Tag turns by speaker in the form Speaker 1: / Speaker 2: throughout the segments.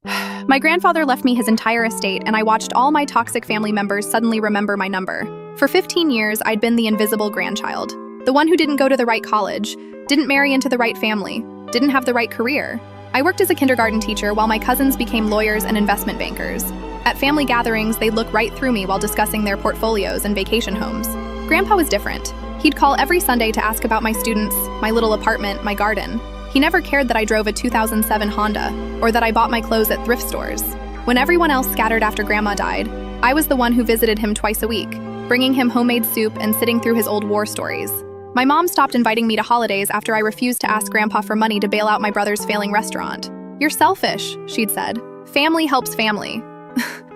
Speaker 1: My grandfather left me his entire estate, and I watched all my toxic family members suddenly remember my number. For 15 years, I'd been the invisible grandchild. The one who didn't go to the right college, didn't marry into the right family, didn't have the right career. I worked as a kindergarten teacher while my cousins became lawyers and investment bankers. At family gatherings, they'd look right through me while discussing their portfolios and vacation homes. Grandpa was different. He'd call every Sunday to ask about my students, my little apartment, my garden. He never cared that I drove a 2007 Honda or that I bought my clothes at thrift stores. When everyone else scattered after Grandma died, I was the one who visited him twice a week, bringing him homemade soup and sitting through his old war stories. My mom stopped inviting me to holidays after I refused to ask Grandpa for money to bail out my brother's failing restaurant. "You're selfish," she'd said. "Family helps family."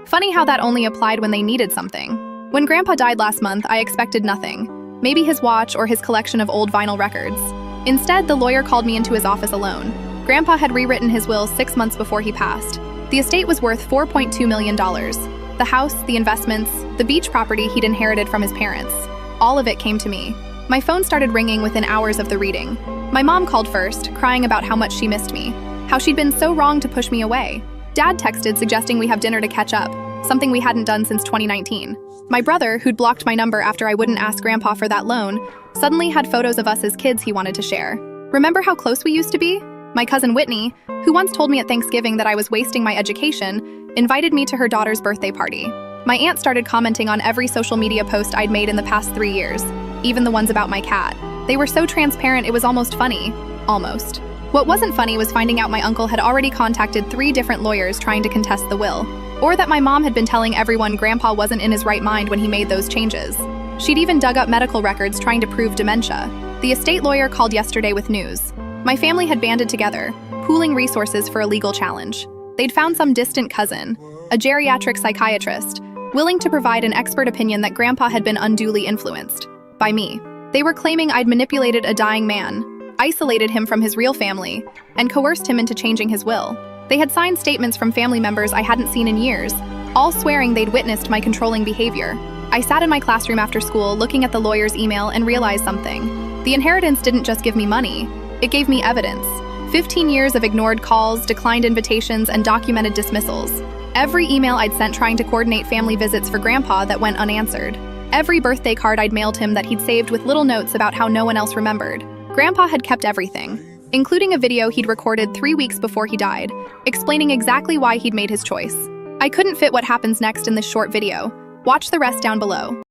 Speaker 1: Funny how that only applied when they needed something. When Grandpa died last month, I expected nothing. Maybe his watch or his collection of old vinyl records. Instead, the lawyer called me into his office alone. Grandpa had rewritten his will 6 months before he passed. The estate was worth $4.2 million. The house, the investments, the beach property he'd inherited from his parents. All of it came to me. My phone started ringing within hours of the reading. My mom called first, crying about how much she missed me, how she'd been so wrong to push me away. Dad texted suggesting we have dinner to catch up, something we hadn't done since 2019. My brother, who'd blocked my number after I wouldn't ask Grandpa for that loan, suddenly had photos of us as kids he wanted to share. Remember how close we used to be? My cousin Whitney, who once told me at Thanksgiving that I was wasting my education, invited me to her daughter's birthday party. My aunt started commenting on every social media post I'd made in the past 3 years, even the ones about my cat. They were so transparent it was almost funny. Almost. What wasn't funny was finding out my uncle had already contacted 3 different lawyers trying to contest the will. Or that my mom had been telling everyone Grandpa wasn't in his right mind when he made those changes. She'd even dug up medical records trying to prove dementia. The estate lawyer called yesterday with news. My family had banded together, pooling resources for a legal challenge. They'd found some distant cousin, a geriatric psychiatrist, willing to provide an expert opinion that Grandpa had been unduly influenced. By me. They were claiming I'd manipulated a dying man, isolated him from his real family, and coerced him into changing his will. They had signed statements from family members I hadn't seen in years, all swearing they'd witnessed my controlling behavior. I sat in my classroom after school looking at the lawyer's email and realized something. The inheritance didn't just give me money, it gave me evidence. 15 years of ignored calls, declined invitations, and documented dismissals. Every email I'd sent trying to coordinate family visits for Grandpa that went unanswered. Every birthday card I'd mailed him that he'd saved with little notes about how no one else remembered. Grandpa had kept everything, including a video he'd recorded 3 weeks before he died, explaining exactly why he'd made his choice. I couldn't fit what happens next in this short video. Watch the rest down below.